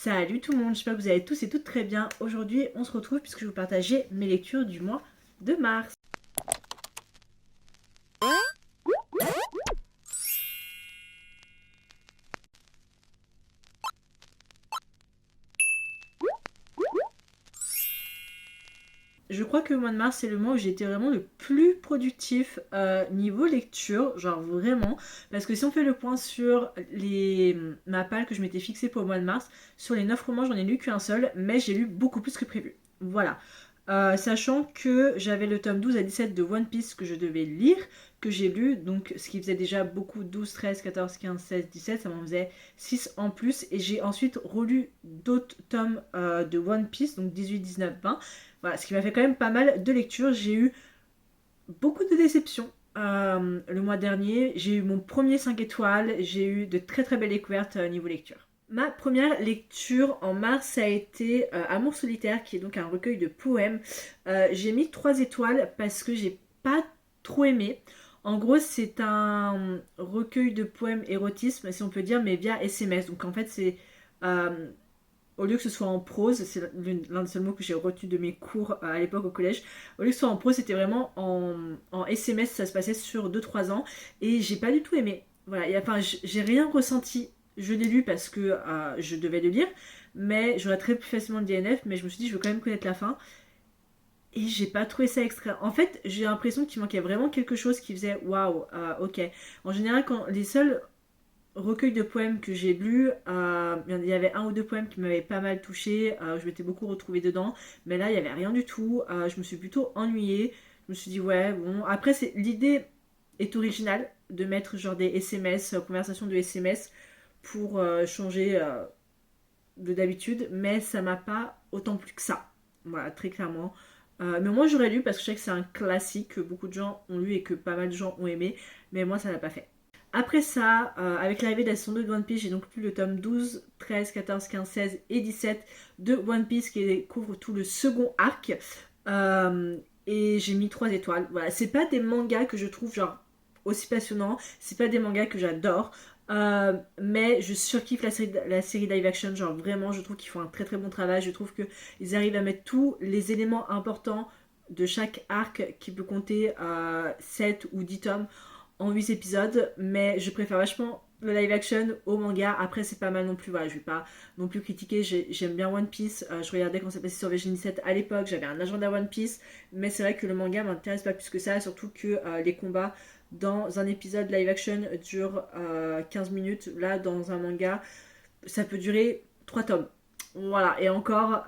Salut tout le monde, j'espère que vous allez tous et toutes très bien. Aujourd'hui, on se retrouve puisque je vais vous partager mes lectures du mois de mars. Je crois que le mois de mars, c'est le mois où j'ai été vraiment le plus productif niveau lecture, genre vraiment. Parce que si on fait le point sur ma palle que je m'étais fixée pour le mois de mars, sur les 9 romans, j'en ai lu qu'un seul, mais j'ai lu beaucoup plus que prévu. Voilà. Sachant que j'avais le tome 12 à 17 de One Piece que je devais lire, que j'ai lu, donc ce qui faisait déjà beaucoup, 12, 13, 14, 15, 16, 17, ça m'en faisait 6 en plus, et j'ai ensuite relu d'autres tomes de One Piece, donc 18, 19, 20, voilà, ce qui m'a fait quand même pas mal de lectures. J'ai eu beaucoup de déceptions le mois dernier, j'ai eu mon premier 5 étoiles, j'ai eu de très très belles découvertes niveau lecture. Ma première lecture en mars, ça a été Amour solitaire, qui est donc un recueil de poèmes. J'ai mis 3 étoiles parce que j'ai pas trop aimé. En gros, c'est un recueil de poèmes érotisme, si on peut dire, mais via SMS. Donc en fait, c'est au lieu que ce soit en prose, c'est l'un des seuls mots que j'ai retenu de mes cours à l'époque au collège, au lieu que ce soit en prose, c'était vraiment en SMS, ça se passait sur 2-3 ans, et j'ai pas du tout aimé. Voilà, et enfin, j'ai rien ressenti. Je l'ai lu parce que je devais le lire, mais j'aurais très plus facilement le DNF, mais je me suis dit, je veux quand même connaître la fin. Et j'ai pas trouvé ça extra. En fait, j'ai l'impression qu'il manquait vraiment quelque chose qui faisait waouh, ok. En général, quand les seuls recueil de poèmes que j'ai lu, il y avait un ou deux poèmes qui m'avaient pas mal touché, je m'étais beaucoup retrouvée dedans, mais là il y avait rien du tout, je me suis plutôt ennuyée, je me suis dit ouais bon, après l'idée est originale de mettre genre des SMS, conversations de SMS pour changer de d'habitude, mais ça m'a pas autant plu que ça, voilà très clairement. Mais moi j'aurais lu parce que je sais que c'est un classique que beaucoup de gens ont lu et que pas mal de gens ont aimé, mais moi ça l'a pas fait. Après ça, avec l'arrivée de la saison 2 de One Piece, j'ai donc lu le tome 12, 13, 14, 15, 16 et 17 de One Piece qui couvre tout le second arc. Et j'ai mis 3 étoiles. Voilà, c'est pas des mangas que je trouve genre aussi passionnants, c'est pas des mangas que j'adore. Mais je surkiffe la série live action, genre vraiment je trouve qu'ils font un très très bon travail, je trouve qu'ils arrivent à mettre tous les éléments importants de chaque arc qui peut compter 7 ou 10 tomes en 8 épisodes, mais je préfère vachement le live action au manga. Après, c'est pas mal non plus, voilà, je vais pas non plus critiquer. J'aime bien One Piece. Je regardais quand c'est passé sur VG 17 à l'époque, j'avais un agenda One Piece, mais c'est vrai que le manga m'intéresse pas plus que ça, surtout que les combats dans un épisode live action durent 15 minutes. Là, dans un manga, ça peut durer 3 tomes. Voilà, et encore,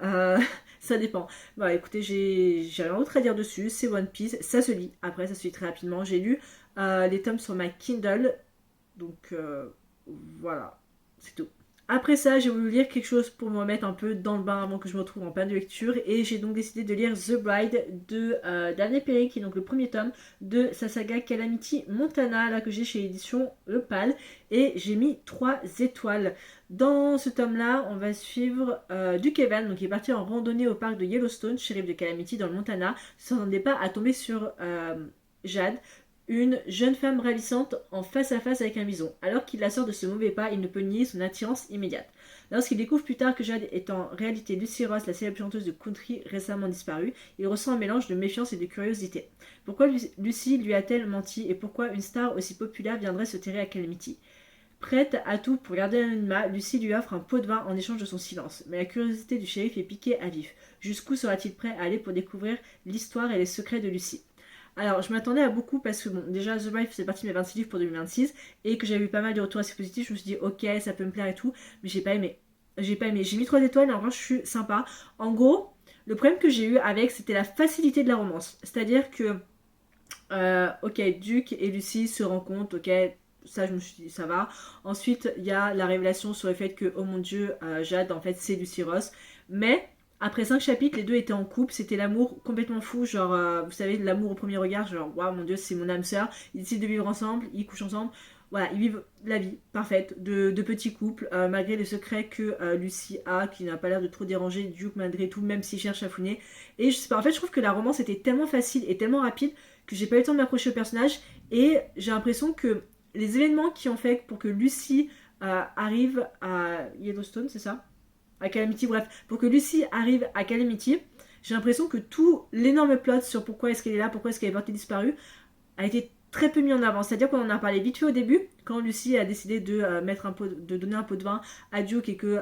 ça dépend. Bon, écoutez, j'ai rien d'autre à dire dessus. C'est One Piece, ça se lit. Après, ça se lit très rapidement. J'ai lu les tomes sur ma Kindle. Donc voilà, c'est tout. Après ça, j'ai voulu lire quelque chose pour me remettre un peu dans le bain avant que je me retrouve en panne de lecture. Et j'ai donc décidé de lire The Bride de Daphne Perry, qui est donc le premier tome de sa saga Calamity Montana, là que j'ai chez l'édition Le Pal. Et j'ai mis 3 étoiles. Dans ce tome-là, on va suivre Duke Evan, donc il est parti en randonnée au parc de Yellowstone, shérif de Calamity dans le Montana. Il s'attendait pas à tomber sur Jade, une jeune femme ravissante en face à face avec un bison. Alors qu'il la sort de ce mauvais pas, il ne peut nier son attirance immédiate. Lorsqu'il découvre plus tard que Jade est en réalité Lucy Ross, la célèbre chanteuse de country récemment disparue, il ressent un mélange de méfiance et de curiosité. Pourquoi Lucy lui a-t-elle menti et pourquoi une star aussi populaire viendrait se terrer à Calamity? Prête à tout pour garder l'anonymat, Lucy lui offre un pot de vin en échange de son silence. Mais la curiosité du shérif est piquée à vif. Jusqu'où sera-t-il prêt à aller pour découvrir l'histoire et les secrets de Lucy? Alors, je m'attendais à beaucoup parce que, bon, déjà, The Bride faisait partie de mes 26 livres pour 2026 et que j'avais eu pas mal de retours assez positifs. Je me suis dit, ok, ça peut me plaire et tout, mais j'ai pas aimé. J'ai pas aimé. J'ai mis 3 étoiles et en revanche, je suis sympa. En gros, le problème que j'ai eu avec, c'était la facilité de la romance. C'est-à-dire que, ok, Duke et Lucy se rencontrent, ok, ça, je me suis dit, ça va. Ensuite, il y a la révélation sur le fait que, oh mon dieu, Jade, en fait, c'est Lucy Ross. Mais après 5 chapitres, les deux étaient en couple, c'était l'amour complètement fou, genre, vous savez, l'amour au premier regard, genre, waouh, mon dieu, c'est mon âme sœur. Ils décident de vivre ensemble, ils couchent ensemble. Voilà, ils vivent la vie parfaite de petits couples, malgré les secrets que Lucy a, qui n'a pas l'air de trop déranger Duke malgré tout, même s'il cherche à fouiner. Et je sais pas, en fait, je trouve que la romance était tellement facile et tellement rapide que j'ai pas eu le temps de m'accrocher au personnage. Et j'ai l'impression que les événements qui ont fait pour que Lucy arrive à Yellowstone, c'est ça? à Calamity, bref, pour que Lucy arrive à Calamity, j'ai l'impression que tout l'énorme plot sur pourquoi est-ce qu'elle est là, pourquoi est-ce qu'elle est portée disparue, a été très peu mis en avant. C'est-à-dire qu'on en a parlé vite fait au début, quand Lucy a décidé de donner un pot de vin à Duke et que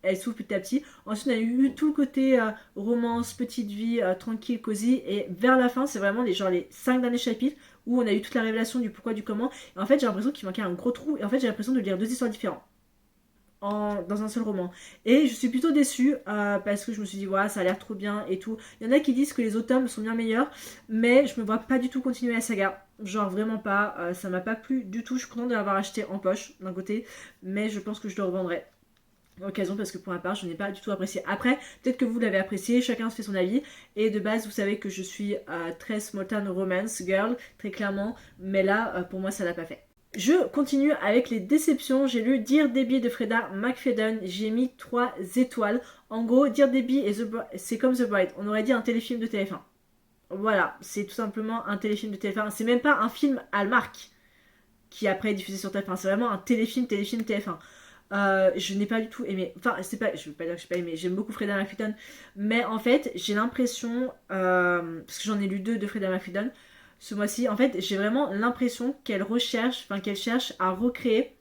elle s'ouvre petit à petit. Ensuite, on a eu tout le côté romance, petite vie, tranquille, cosy. Et vers la fin, c'est vraiment les 5 derniers chapitres où on a eu toute la révélation du pourquoi, du comment. Et en fait, j'ai l'impression qu'il manquait un gros trou. Et en fait, j'ai l'impression de lire 2 histoires différentes. Dans un seul roman. Et je suis plutôt déçue parce que je me suis dit, voilà, ça a l'air trop bien et tout. Il y en a qui disent que les autres tomes sont bien meilleurs, mais je me vois pas du tout continuer la saga. Genre vraiment pas, ça m'a pas plu du tout. Je suis contente de l'avoir acheté en poche d'un côté, mais je pense que je le revendrai à l'occasion parce que pour ma part, je n'ai pas du tout apprécié. Après, peut-être que vous l'avez apprécié, chacun se fait son avis. Et de base, vous savez que je suis très small town romance girl, très clairement, mais là, pour moi, ça l'a pas fait. Je continue avec les déceptions. J'ai lu Dear Debbie de Freda McFadden. J'ai mis 3 étoiles. En gros, Dear Debbie c'est comme The Bride. On aurait dit un téléfilm de TF1. Voilà, c'est tout simplement un téléfilm de TF1. C'est même pas un film Hallmark qui après est diffusé sur TF1. C'est vraiment un téléfilm TF1. Je n'ai pas du tout aimé. Enfin, c'est pas, je veux pas dire que je n'ai pas aimé. J'aime beaucoup Freda McFadden. Mais en fait, j'ai l'impression, parce que j'en ai lu 2 de Freda McFadden, ce mois-ci, en fait, j'ai vraiment l'impression qu'elle cherche à recréer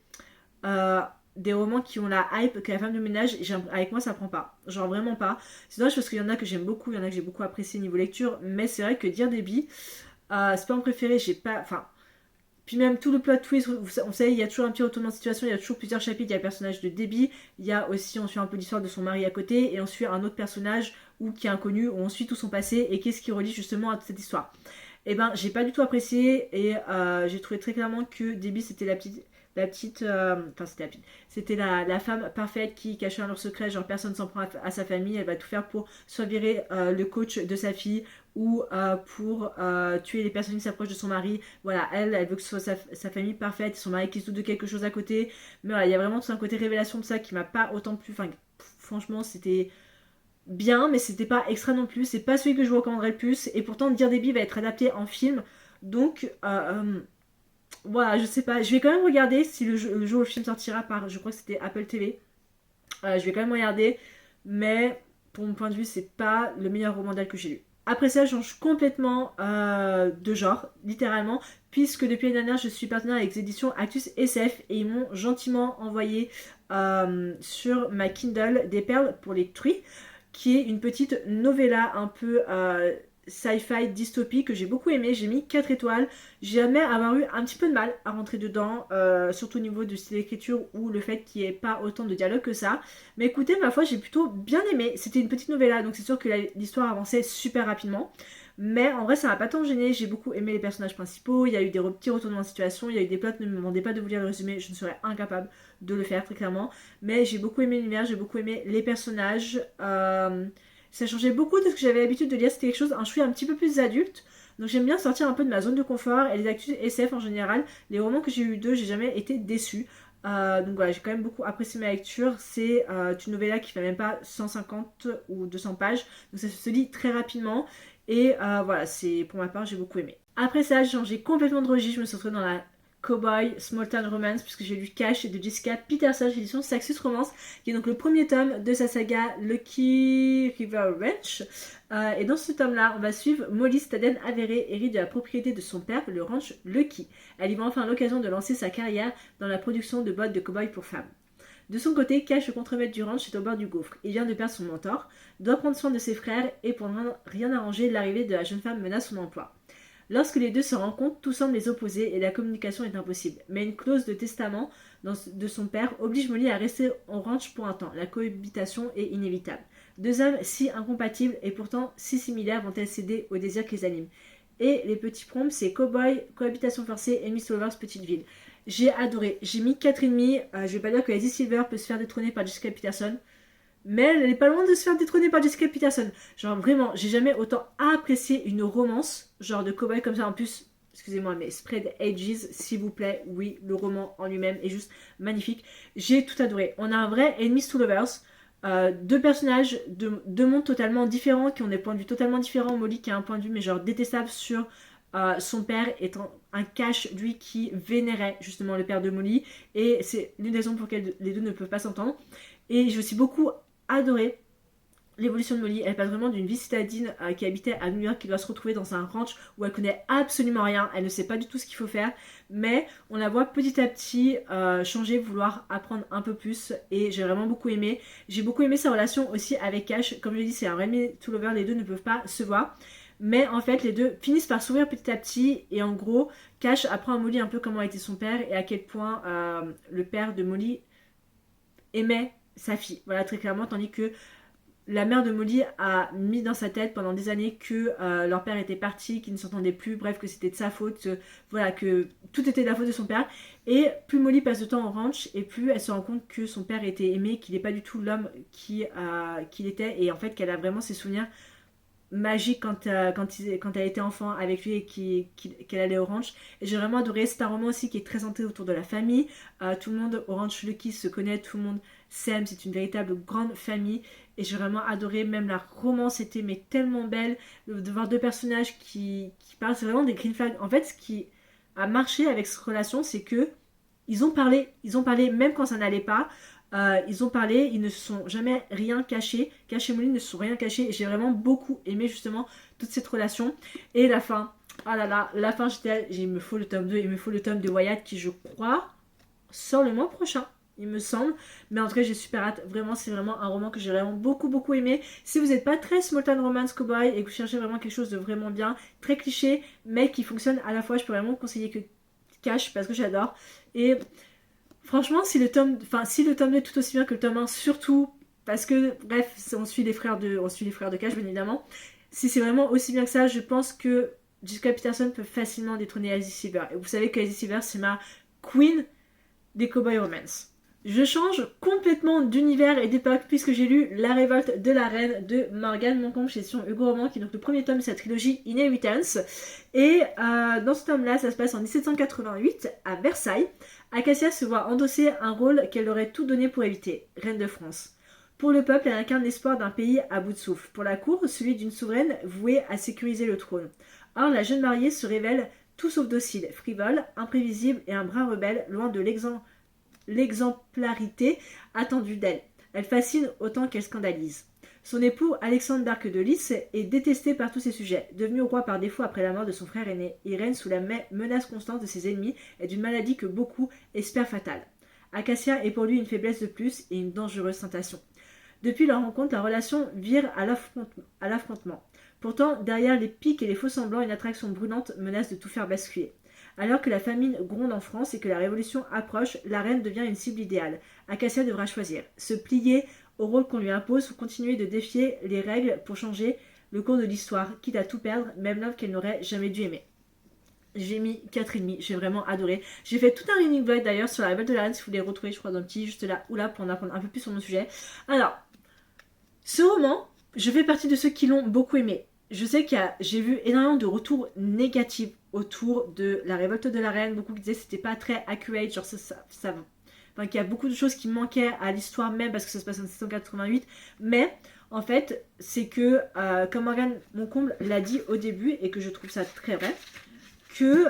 des romans qui ont la hype que la femme de ménage. Avec moi, ça prend pas. Genre vraiment pas. C'est dommage parce qu'il y en a que j'aime beaucoup, il y en a que j'ai beaucoup apprécié niveau lecture, mais c'est vrai que Dear Debbie, c'est pas mon préféré. J'ai pas, enfin. Puis même tout le plot twist, on sait, il y a toujours un petit retournement de situation, il y a toujours plusieurs chapitres, il y a le personnage de Debbie, il y a aussi, on suit un peu l'histoire de son mari à côté, et on suit un autre personnage qui est inconnu, où on suit tout son passé, et qu'est-ce qui relie justement à toute cette histoire. Et ben, j'ai pas du tout apprécié, et j'ai trouvé très clairement que Debbie c'était c'était la femme parfaite qui cachait un leur secret, genre personne s'en prend à sa famille, elle va tout faire pour soit virer le coach de sa fille ou pour tuer les personnes qui s'approchent de son mari. Voilà, elle veut que ce soit sa famille parfaite, son mari qui se doute de quelque chose à côté. Mais voilà, il y a vraiment tout un côté révélation de ça qui m'a pas autant plu. Enfin, franchement, c'était bien, mais c'était pas extra non plus. C'est pas celui que je vous recommanderais le plus. Et pourtant, Dear Debbie va être adapté en film. Donc, voilà, je sais pas. Je vais quand même regarder si le jour où le film sortira par, je crois que c'était Apple TV. Je vais quand même regarder. Mais pour mon point de vue, c'est pas le meilleur roman d'elle que j'ai lu. Après ça, je change complètement de genre, littéralement, puisque depuis l'année dernière, je suis partenaire avec les éditions Actus SF et ils m'ont gentiment envoyé sur ma Kindle des perles pour les truies, qui est une petite novella un peu sci-fi dystopie que j'ai beaucoup aimé. J'ai mis 4 étoiles. J'ai jamais avoir eu un petit peu de mal à rentrer dedans, surtout au niveau du style d'écriture ou le fait qu'il n'y ait pas autant de dialogue que ça. Mais écoutez, ma foi, j'ai plutôt bien aimé. C'était une petite novella, donc c'est sûr que l'histoire avançait super rapidement. Mais en vrai, ça m'a pas tant gêné. J'ai beaucoup aimé les personnages principaux. Il y a eu des petits retournements de situation. Il y a eu des plots. Ne me demandez pas de vous lire le résumé. Je ne serais incapable de le faire, très clairement. Mais j'ai beaucoup aimé l'univers. J'ai beaucoup aimé les personnages. Ça changeait beaucoup de ce que j'avais l'habitude de lire. C'était quelque chose, un chouïa un petit peu plus adulte. Donc j'aime bien sortir un peu de ma zone de confort. Et les actus SF en général, les romans que j'ai eu d'eux, j'ai jamais été déçue. Donc voilà, j'ai quand même beaucoup apprécié ma lecture. C'est une novella qui fait même pas 150 ou 200 pages. Donc ça se lit très rapidement. Et voilà, c'est pour ma part, j'ai beaucoup aimé. Après ça, j'ai changé complètement de registre. Je me suis retrouvée dans la Cowboy Small Town Romance puisque j'ai lu Cash de Jessica Peterson chez l'édition Saxus Romance, qui est donc le premier tome de sa saga Lucky River Ranch. Et dans ce tome-là, on va suivre Molly Staden avérée, hérite de la propriété de son père, le ranch Lucky. Elle y va enfin l'occasion de lancer sa carrière dans la production de bottes de cow-boy pour femmes. De son côté, Cash, le contremaître du ranch, est au bord du gouffre. Il vient de perdre son mentor, doit prendre soin de ses frères et pour rien arranger, l'arrivée de la jeune femme menace son emploi. Lorsque les deux se rencontrent, tout semble les opposer et la communication est impossible. Mais une clause de testament de son père oblige Molly à rester au ranch pour un temps. La cohabitation est inévitable. Deux âmes si incompatibles et pourtant si similaires vont-elles céder aux désirs qui les animent. Et les petits prompts, c'est Cowboy, cohabitation forcée, Enemy Lovers, petite ville. J'ai adoré. J'ai mis 4,5. Je vais pas dire que Lady Silver peut se faire détrôner par Jessica Peterson. Mais elle n'est pas loin de se faire détrôner par Jessica Peterson. Genre vraiment, j'ai jamais autant apprécié une romance, genre de cowboy comme ça. En plus, excusez-moi, mais Spread Ages, s'il vous plaît. Oui, le roman en lui-même est juste magnifique. J'ai tout adoré. On a un vrai Enemies to Lovers. Deux personnages, deux mondes totalement différents, qui ont des points de vue totalement différents. Molly qui a un point de vue, mais genre détestable sur son père étant un Cash, lui qui vénérait justement le père de Molly. Et c'est l'une des raisons pour lesquelles les deux ne peuvent pas s'entendre. Et j'ai aussi beaucoup adoré l'évolution de Molly. Elle passe vraiment d'une vie citadine qui habitait à New York, qui doit se retrouver dans un ranch où elle connaît absolument rien, elle ne sait pas du tout ce qu'il faut faire, mais on la voit petit à petit changer, vouloir apprendre un peu plus, et j'ai vraiment beaucoup aimé. J'ai beaucoup aimé sa relation aussi avec Cash. Comme je l'ai dit, c'est un vrai to lover, les deux ne peuvent pas se voir. Mais en fait, les deux finissent par s'ouvrir petit à petit, et en gros, Cash apprend à Molly un peu comment était son père et à quel point le père de Molly aimait sa fille. Voilà, très clairement, tandis que la mère de Molly a mis dans sa tête pendant des années que leur père était parti, qu'ils ne s'entendaient plus, bref, que c'était de sa faute, voilà, que tout était de la faute de son père. Et plus Molly passe de temps au ranch, et plus elle se rend compte que son père était aimé, qu'il n'est pas du tout l'homme qu'il était, et en fait qu'elle a vraiment ses souvenirs magique quand elle était enfant avec lui et qu'elle allait au ranch. Et j'ai vraiment adoré. C'est un roman aussi qui est très centré autour de la famille. Tout le monde au ranch Lucky se connaît, tout le monde s'aime, c'est une véritable grande famille. Et j'ai vraiment adoré. Même la romance était mais tellement belle. De voir deux personnages qui parlent, c'est vraiment des green flags. En fait, ce qui a marché avec cette relation, c'est que ils ont parlé même quand ça n'allait pas. Ils ont parlé, ils ne se sont jamais rien caché. Cash et Molly ne se sont rien cachés. Et j'ai vraiment beaucoup aimé justement toute cette relation. Et la fin, ah là là, la fin, il me faut le tome 2, il me faut le tome de Wyatt qui, je crois, sort le mois prochain. Il me semble, mais en tout cas j'ai super hâte. Vraiment, c'est vraiment un roman que j'ai vraiment beaucoup aimé. Si vous n'êtes pas très small town romance cowboy et que vous cherchez vraiment quelque chose de vraiment bien, très cliché, mais qui fonctionne à la fois, je peux vraiment conseiller que Cash parce que j'adore. Et franchement, si le tome 2 est tout aussi bien que le tome 1, surtout parce que, bref, on suit les frères de Cash, bien évidemment. Si c'est vraiment aussi bien que ça, je pense que Jessica Peterson peut facilement détrôner Alice Silver. Et vous savez que Alice Silver, c'est ma queen des cowboy romance. Je change complètement d'univers et d'époque puisque j'ai lu La révolte de la reine de Morgane Moncombe chez son Hugo Roman, qui est donc le premier tome de sa trilogie Inheritance. Et dans ce tome-là, ça se passe en 1788 à Versailles. Acacia se voit endosser un rôle qu'elle aurait tout donné pour éviter, reine de France. Pour le peuple, elle incarne l'espoir d'un pays à bout de souffle. Pour la cour, celui d'une souveraine vouée à sécuriser le trône. Or, la jeune mariée se révèle tout sauf docile, frivole, imprévisible et un brin rebelle, loin de l'exemplarité attendue d'elle. Elle fascine autant qu'elle scandalise. Son époux, Alexandre d'Arc de Lys, est détesté par tous ses sujets. Devenu roi par défaut après la mort de son frère aîné, il règne sous la menace constante de ses ennemis et d'une maladie que beaucoup espèrent fatale. Acacia est pour lui une faiblesse de plus et une dangereuse tentation. Depuis leur rencontre, la relation vire à l'affrontement. Pourtant, derrière les piques et les faux-semblants, une attraction brûlante menace de tout faire basculer. Alors que la famine gronde en France et que la révolution approche, la reine devient une cible idéale. Acacia devra choisir, se plier au rôle qu'on lui impose ou continuer de défier les règles pour changer le cours de l'histoire, quitte à tout perdre, même l'homme qu'elle n'aurait jamais dû aimer. J'ai mis 4,5, j'ai vraiment adoré. J'ai fait tout un reading vlog d'ailleurs sur la révolte de la reine, si vous voulez retrouver, je crois, dans le petit juste là ou là pour en apprendre un peu plus sur mon sujet. Alors, ce roman, je fais partie de ceux qui l'ont beaucoup aimé. Je sais j'ai vu énormément de retours négatifs autour de la révolte de la reine. Beaucoup qui disaient que c'était pas très accurate, genre enfin, qu'il y a beaucoup de choses qui manquaient à l'histoire même parce que ça se passe en 1788. Mais en fait, c'est que, comme Morgane Moncombe l'a dit au début, et que je trouve ça très vrai, que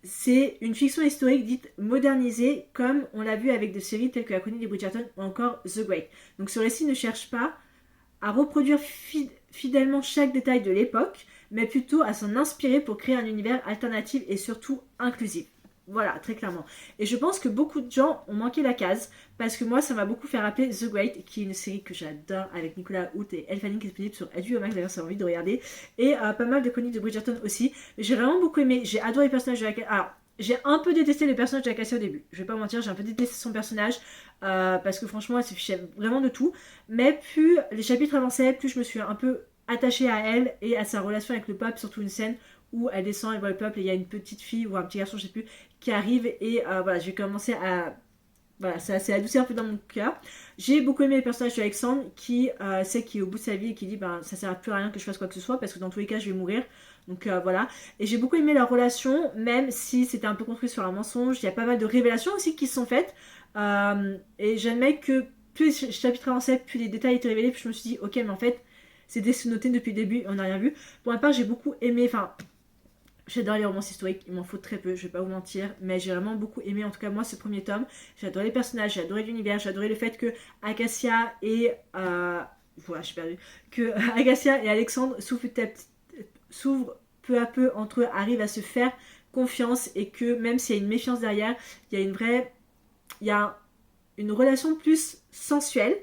c'est une fiction historique dite modernisée, comme on l'a vu avec des séries telles que La Chronique des Bridgerton ou encore The Great. Donc ce récit ne cherche pas à reproduire fidèlement chaque détail de l'époque, mais plutôt à s'en inspirer pour créer un univers alternatif et surtout inclusif. Voilà, très clairement. Et je pense que beaucoup de gens ont manqué la case, parce que moi, ça m'a beaucoup fait rappeler The Great, qui est une série que j'adore, avec Nicolas Hoult et Elle Fanning, qui est disponible sur HBO Max, d'ailleurs, ça envie de regarder, et pas mal de Chroniques de Bridgerton aussi. J'ai vraiment beaucoup aimé, j'ai adoré les personnages de la... Alors, j'ai un peu détesté le personnage de Acacia au début, je vais pas mentir, j'ai un peu détesté son personnage, parce que franchement, elle se fichait vraiment de tout, mais plus les chapitres avançaient, plus je me suis un peu attachée à elle et à sa relation avec le peuple, surtout une scène où elle descend, elle voit le peuple et il y a une petite fille ou un petit garçon, je sais plus, qui arrive et voilà, j'ai commencé à... Voilà, ça s'est adouci un peu dans mon cœur. J'ai beaucoup aimé le personnage d'Alexandre qui sait qu'il est au bout de sa vie et qui dit ça sert à plus à rien que je fasse quoi que ce soit parce que dans tous les cas je vais mourir. Donc voilà. Et j'ai beaucoup aimé leur relation, même si c'était un peu construit sur un mensonge. Il y a pas mal de révélations aussi qui se sont faites. Et j'admets que plus les chapitres avançaient, plus les détails étaient révélés, plus je me suis dit ok mais en fait c'était noté depuis le début et on n'a rien vu. Pour ma part j'ai beaucoup aimé, enfin J'adore les romances historiques, il m'en faut très peu, je vais pas vous mentir, mais j'ai vraiment beaucoup aimé, en tout cas moi, ce premier tome. J'ai adoré les personnages, j'ai adoré l'univers, j'ai adoré le fait que Acacia et... voilà, je suis perdue. Que Acacia et Alexandre s'ouvrent peu à peu entre eux, arrivent à se faire confiance et que même s'il y a une méfiance derrière, il y a une vraie... Il y a une relation plus sensuelle,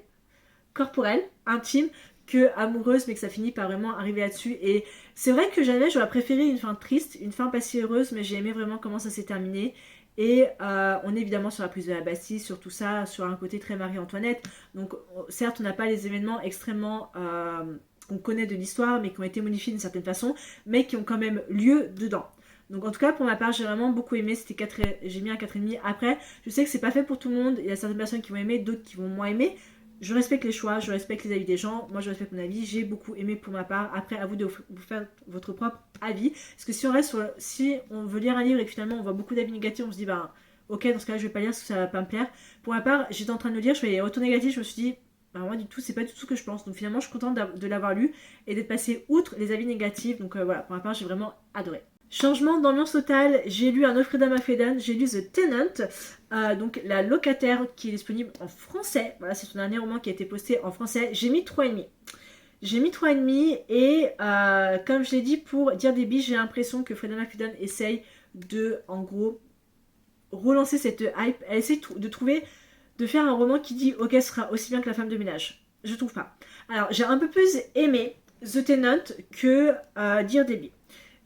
corporelle, intime, que amoureuse, mais que ça finit par vraiment arriver là-dessus. Et c'est vrai que j'aurais préféré une fin triste, une fin pas si heureuse, mais j'ai aimé vraiment comment ça s'est terminé. Et on est évidemment sur la prise de la Bastille, sur tout ça, sur un côté très Marie-Antoinette. Donc certes, on n'a pas les événements extrêmement qu'on connaît de l'histoire, mais qui ont été modifiés d'une certaine façon, mais qui ont quand même lieu dedans. Donc en tout cas pour ma part j'ai vraiment beaucoup aimé, j'ai mis un 4,5. Après je sais que c'est pas fait pour tout le monde, il y a certaines personnes qui vont aimer, d'autres qui vont moins aimer. Je respecte les choix, je respecte les avis des gens, moi je respecte mon avis, j'ai beaucoup aimé pour ma part. Après à vous de vous faire votre propre avis. Parce que si on veut lire un livre et que finalement on voit beaucoup d'avis négatifs, on se dit bah ok dans ce cas là je vais pas lire parce que ça va pas me plaire. Pour ma part j'étais en train de le lire, je voyais les retours négatifs, je me suis dit bah moi du tout c'est pas du tout ce que je pense. Donc finalement je suis contente de l'avoir lu et d'être passée outre les avis négatifs. Donc voilà, pour ma part j'ai vraiment adoré. Changement d'ambiance totale, j'ai lu un autre Freedom Freedom, j'ai lu The Tenant, donc la locataire qui est disponible en français. Voilà, c'est son dernier roman qui a été posté en français. J'ai mis 3,5. J'ai mis 3,5 et comme je l'ai dit pour dire des biches, j'ai l'impression que Freedom Freedom essaye de, en gros, relancer cette hype. Elle essaie de faire un roman qui dit ok, ce sera aussi bien que La femme de ménage. Je trouve pas. Alors, j'ai un peu plus aimé The Tenant que Dire des biches.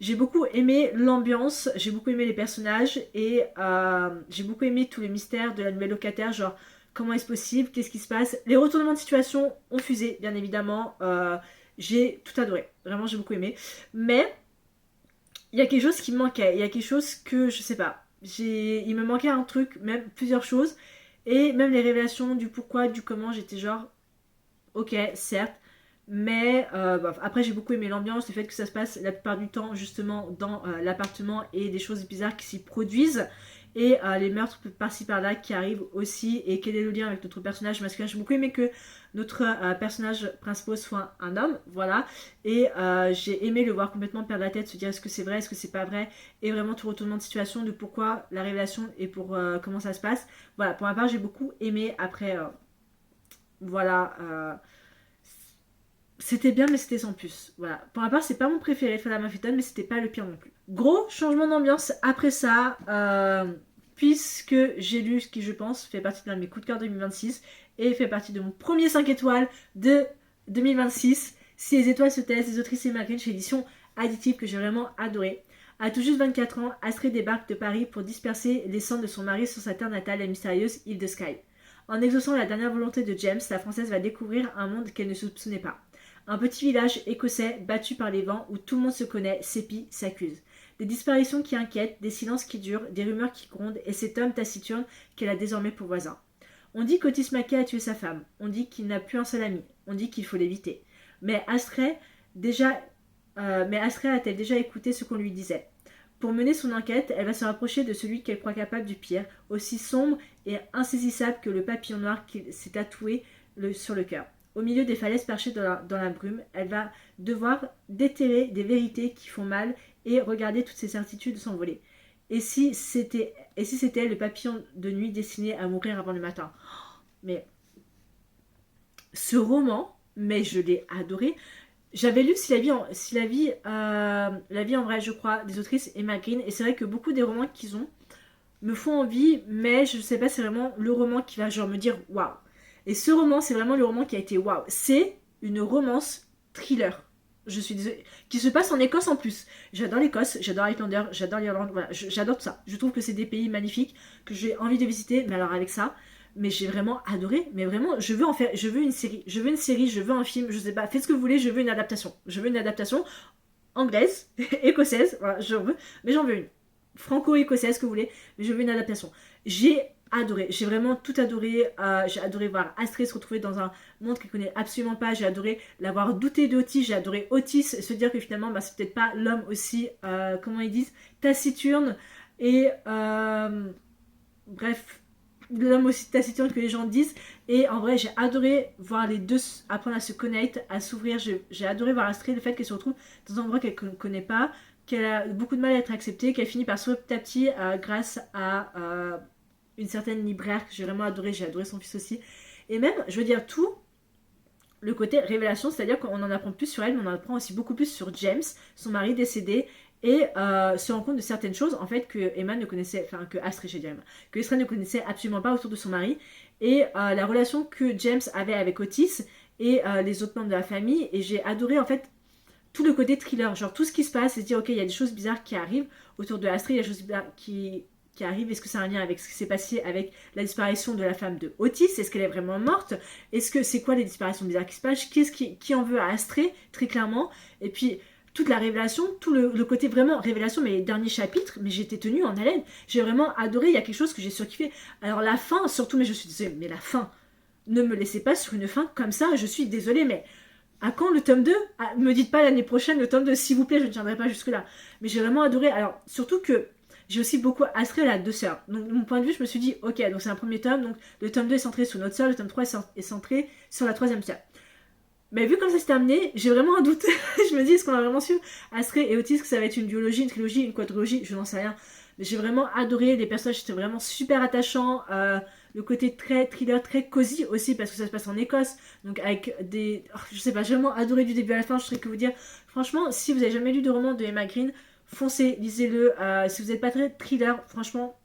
J'ai beaucoup aimé l'ambiance, j'ai beaucoup aimé les personnages et j'ai beaucoup aimé tous les mystères de la nouvelle locataire, genre comment est-ce possible, qu'est-ce qui se passe. Les retournements de situation ont fusé, bien évidemment. J'ai tout adoré, vraiment j'ai beaucoup aimé. Mais il y a quelque chose qui me manquait, il y a quelque chose que je sais pas. Il me manquait un truc, même plusieurs choses. Et même les révélations du pourquoi, du comment, j'étais genre ok, certes. Mais après j'ai beaucoup aimé l'ambiance, le fait que ça se passe la plupart du temps justement dans l'appartement et des choses bizarres qui s'y produisent. Et les meurtres par-ci par-là qui arrivent aussi. Et quel est le lien avec notre personnage masculin. J'ai beaucoup aimé que notre personnage principal soit un homme, voilà. Et j'ai aimé le voir complètement perdre la tête, se dire est-ce que c'est vrai, est-ce que c'est pas vrai. Et vraiment tout retournement de situation de pourquoi la révélation et pour comment ça se passe. Voilà, pour ma part j'ai beaucoup aimé. Après, voilà... C'était bien, mais c'était sans plus. Voilà. Pour ma part, c'est pas mon préféré de Fada Mafeton, mais c'était pas le pire non plus. Gros changement d'ambiance après ça, puisque j'ai lu ce qui, je pense, fait partie de l'un de mes coups de cœur 2026 et fait partie de mon premier 5 étoiles de 2026. Si les étoiles se taisent, les autrices et Marine chez édition Additive que j'ai vraiment adoré. À tout juste 24 ans, Astrid débarque de Paris pour disperser les cendres de son mari sur sa terre natale, la mystérieuse île de Skye. En exaucant la dernière volonté de James, la Française va découvrir un monde qu'elle ne soupçonnait pas. Un petit village écossais battu par les vents où tout le monde se connaît, s'épie, s'accuse. Des disparitions qui inquiètent, des silences qui durent, des rumeurs qui grondent et cet homme taciturne qu'elle a désormais pour voisin. On dit qu'Otis Mackay a tué sa femme, on dit qu'il n'a plus un seul ami, on dit qu'il faut l'éviter. Mais Astrid a-t-elle déjà écouté ce qu'on lui disait? Pour mener son enquête, elle va se rapprocher de celui qu'elle croit capable du pire, aussi sombre et insaisissable que le papillon noir qu'il s'est tatoué sur le cœur. Au milieu des falaises perchées dans la brume, elle va devoir déterrer des vérités qui font mal et regarder toutes ses certitudes s'envoler. Et si c'était elle, le papillon de nuit destiné à mourir avant le matin? Mais ce roman, mais je l'ai adoré. J'avais lu la vie en vrai, je crois, des autrices Emma Green, et c'est vrai que beaucoup des romans qu'ils ont me font envie, mais je sais pas, c'est vraiment le roman qui va genre me dire waouh. Et ce roman, c'est vraiment le roman qui a été waouh. C'est une romance thriller. Je suis désolée. Qui se passe en Écosse en plus. J'adore l'Écosse, j'adore Highlander, j'adore l'Irlande. Voilà, j'adore tout ça. Je trouve que c'est des pays magnifiques que j'ai envie de visiter. Mais alors avec ça, mais j'ai vraiment adoré. Mais vraiment, je veux une série. Je veux une série, je veux un film, je sais pas. Faites ce que vous voulez, je veux une adaptation. Je veux une adaptation anglaise, écossaise. Voilà, j'en veux. Mais j'en veux une. Franco-écossaise, ce que vous voulez. Mais je veux une adaptation. J'ai adoré, j'ai vraiment tout adoré. J'ai adoré voir Astrid se retrouver dans un monde qu'elle connaît absolument pas. J'ai adoré l'avoir douté d'Otis. J'ai adoré Otis se dire que finalement c'est peut-être pas l'homme aussi, comment ils disent, taciturne et bref, l'homme aussi taciturne que les gens disent. Et en vrai j'ai adoré voir les deux apprendre à se connaître, à s'ouvrir. J'ai adoré voir Astrid, le fait qu'elle se retrouve dans un endroit qu'elle ne connaît pas, qu'elle a beaucoup de mal à être acceptée, qu'elle finit par sauver petit à petit grâce à une certaine libraire que j'ai vraiment adorée, j'ai adoré son fils aussi. Et même, je veux dire, tout le côté révélation, c'est-à-dire qu'on en apprend plus sur elle, mais on en apprend aussi beaucoup plus sur James, son mari décédé, et se rend compte de certaines choses en fait que Emma ne connaissait, enfin que Astrid, j'ai dit Emma, que Astrid ne connaissait absolument pas autour de son mari, et la relation que James avait avec Otis et les autres membres de la famille, et j'ai adoré en fait tout le côté thriller, genre tout ce qui se passe, et se dire ok, il y a des choses bizarres qui arrivent autour de Astrid, il y a des choses bizarres qui arrivent, est-ce que ça a un lien avec ce qui s'est passé avec la disparition de la femme de Otis, est-ce qu'elle est vraiment morte, est-ce que c'est quoi les disparitions bizarres qui se passent, qui en veut à Astrid, très clairement, et puis toute la révélation, tout le côté vraiment révélation, mais les derniers chapitres, mais j'étais tenue en haleine, j'ai vraiment adoré, il y a quelque chose que j'ai surkiffé, alors la fin, surtout, mais je suis désolée, mais la fin, ne me laissez pas sur une fin comme ça, je suis désolée, mais à quand le tome 2 Me dites pas l'année prochaine le tome 2, s'il vous plaît, je ne tiendrai pas jusque là. Mais j'ai vraiment adoré. Alors, surtout que j'ai aussi beaucoup Astrid, elle a 2 sœurs. Donc, de mon point de vue, je me suis dit, ok, donc c'est un premier tome, donc le tome 2 est centré sur notre sœur, le tome 3 est centré sur la troisième sœur. Mais vu comme ça s'est terminé, j'ai vraiment un doute. Je me dis, est-ce qu'on a vraiment su Astrid et Otis que ça va être une duologie, une trilogie, une quadrilogie Je n'en sais rien. Mais j'ai vraiment adoré, les personnages étaient vraiment super attachants. Le côté très thriller, très cosy aussi, parce que ça se passe en Écosse. Donc avec des... Oh, je sais pas, j'ai vraiment adoré du début à la fin, je serais que vous dire. Franchement, si vous avez jamais lu de roman de Emma Green, foncez, lisez-le. Si vous n'êtes pas très thriller, franchement,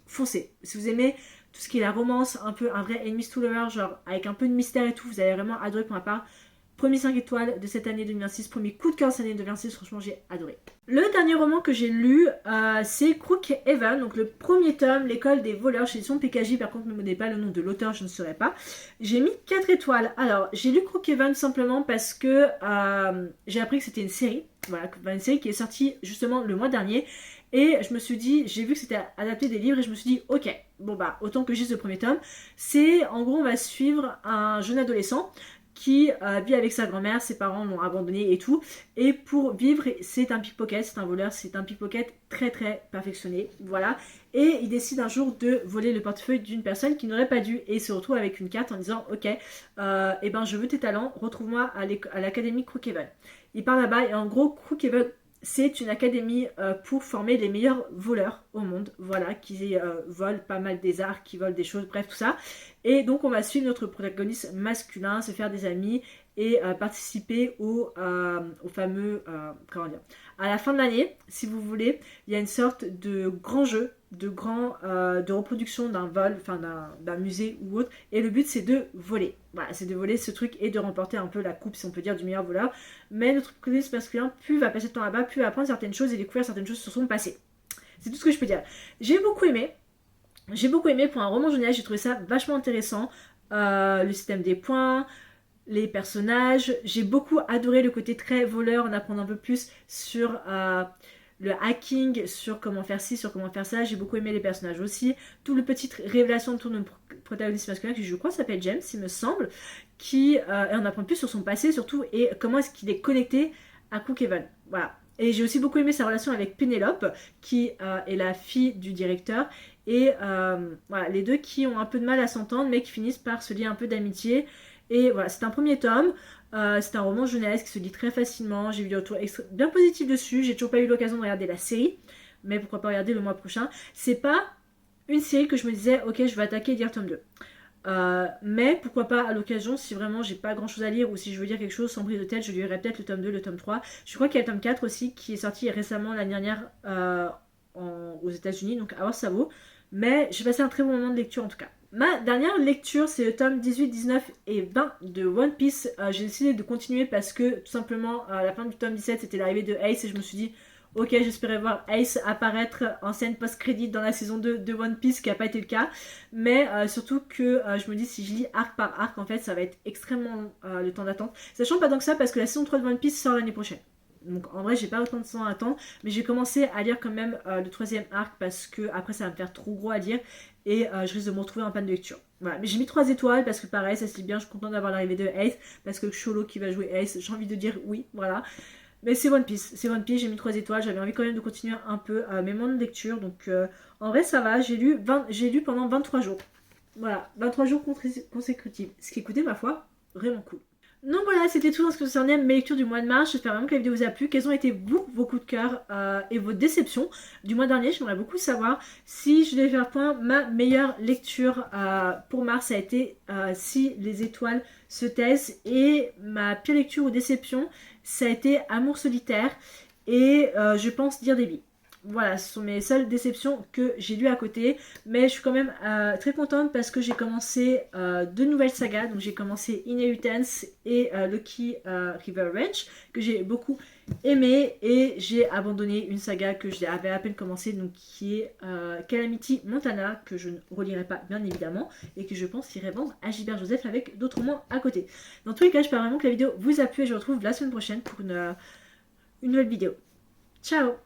foncez. Si vous aimez tout ce qui est la romance, un peu un vrai enemies to lovers, genre avec un peu de mystère et tout, vous allez vraiment adorer pour ma part. Premier 5 étoiles de cette année 2026, premier coup de cœur de cette année 2026, franchement j'ai adoré. Le dernier roman que j'ai lu, c'est Crookhaven, donc le premier tome, l'école des voleurs chez Édition PKJ, par contre ne me donnez pas le nom de l'auteur, je ne saurais pas. J'ai mis 4 étoiles. Alors j'ai lu Crookhaven simplement parce que j'ai appris que c'était une série, voilà, une série qui est sortie justement le mois dernier. Et je me suis dit, j'ai vu que c'était adapté des livres et je me suis dit, ok, bon bah autant que j'ai ce premier tome. C'est en gros on va suivre un jeune adolescent qui vit avec sa grand-mère, ses parents l'ont abandonné et tout. Et pour vivre, c'est un pickpocket, c'est un voleur, c'est un pickpocket très très perfectionné, voilà. Et il décide un jour de voler le portefeuille d'une personne qui n'aurait pas dû et se retrouve avec une carte en disant ok, eh ben je veux tes talents, retrouve-moi à l'académie Crookhaven. Il part là-bas et en gros Crookhaven c'est une académie pour former les meilleurs voleurs au monde, voilà, qui volent pas mal des arts, qui volent des choses, bref, tout ça. Et donc, on va suivre notre protagoniste masculin, se faire des amis et participer au fameux, comment dire, à la fin de l'année, si vous voulez, il y a une sorte de grand jeu, de reproduction d'un vol, enfin d'un musée ou autre, et le but c'est de voler. Voilà, c'est de voler ce truc et de remporter un peu la coupe, si on peut dire, du meilleur voleur. Mais notre protagoniste masculin, plus va passer de temps là-bas, plus va apprendre certaines choses et découvrir certaines choses sur son passé. C'est tout ce que je peux dire. J'ai beaucoup aimé. J'ai beaucoup aimé pour un roman jeunesse, j'ai trouvé ça vachement intéressant. Le système des points, les personnages. J'ai beaucoup adoré le côté très voleur, en apprendre un peu plus sur le hacking, sur comment faire ci, sur comment faire ça. J'ai beaucoup aimé les personnages aussi. Tout le petit révélation autour de notre protagoniste masculin, qui je crois s'appelle James, il me semble, et on apprend plus sur son passé surtout, et comment est-ce qu'il est connecté à Crookhaven. Voilà. Et j'ai aussi beaucoup aimé sa relation avec Pénélope, qui est la fille du directeur. Et voilà, les deux qui ont un peu de mal à s'entendre, mais qui finissent par se lier un peu d'amitié. Et voilà, c'est un premier tome. C'est un roman jeunesse qui se lit très facilement. J'ai eu des retours bien positifs dessus. J'ai toujours pas eu l'occasion de regarder la série, mais pourquoi pas regarder le mois prochain. C'est pas une série que je me disais, ok, je vais attaquer et lire tome 2. Mais pourquoi pas à l'occasion, si vraiment j'ai pas grand chose à lire ou si je veux lire quelque chose sans prise de tête, je lirai peut-être le tome 2, le tome 3. Je crois qu'il y a le tome 4 aussi qui est sorti récemment l'année dernière aux États-Unis, donc à voir ça vaut. Mais j'ai passé un très bon moment de lecture en tout cas. Ma dernière lecture, c'est le tome 18, 19 et 20 de One Piece. J'ai décidé de continuer parce que tout simplement, à la fin du tome 17, c'était l'arrivée de Ace et je me suis dit, ok, j'espérais voir Ace apparaître en scène post-crédit dans la saison 2 de One Piece, ce qui n'a pas été le cas. Mais surtout que je me dis, si je lis arc par arc, en fait, ça va être extrêmement long le temps d'attente. Sachant pas tant que ça, parce que la saison 3 de One Piece sort l'année prochaine. Donc en vrai j'ai pas autant de temps à attendre, mais j'ai commencé à lire quand même le troisième arc parce que après ça va me faire trop gros à lire et je risque de me retrouver en panne de lecture. Voilà, mais j'ai mis 3 étoiles parce que pareil ça se lit bien, je suis contente d'avoir l'arrivée de Ace parce que Cholo qui va jouer Ace, j'ai envie de dire oui, voilà. Mais c'est One Piece, j'ai mis 3 étoiles, j'avais envie quand même de continuer un peu mes moments de lecture, donc en vrai ça va, j'ai lu pendant 23 jours. Voilà, 23 jours consécutifs, ce qui est, écoutez ma foi, vraiment cool. Donc voilà, c'était tout dans ce que concernait mes lectures du mois de mars. J'espère vraiment que la vidéo vous a plu. Quels ont été vous, vos coups de cœur et vos déceptions du mois dernier? J'aimerais beaucoup savoir. Si je devais faire point, ma meilleure lecture pour mars a été Si les étoiles se taisent. Et ma pire lecture ou déception, ça a été Amour solitaire et je pense Dire des billes. Voilà, ce sont mes seules déceptions que j'ai lues à côté. Mais je suis quand même très contente parce que j'ai commencé deux nouvelles sagas. Donc j'ai commencé Inheritance et Lucky River Ranch, que j'ai beaucoup aimé. Et j'ai abandonné une saga que j'avais à peine commencé, donc qui est Calamity Montana, que je ne relirai pas bien évidemment. Et que je pense irait vendre à Gilbert Joseph avec d'autres romans à côté. Dans tous les cas, j'espère vraiment que la vidéo vous a plu et je vous retrouve la semaine prochaine pour une nouvelle vidéo. Ciao!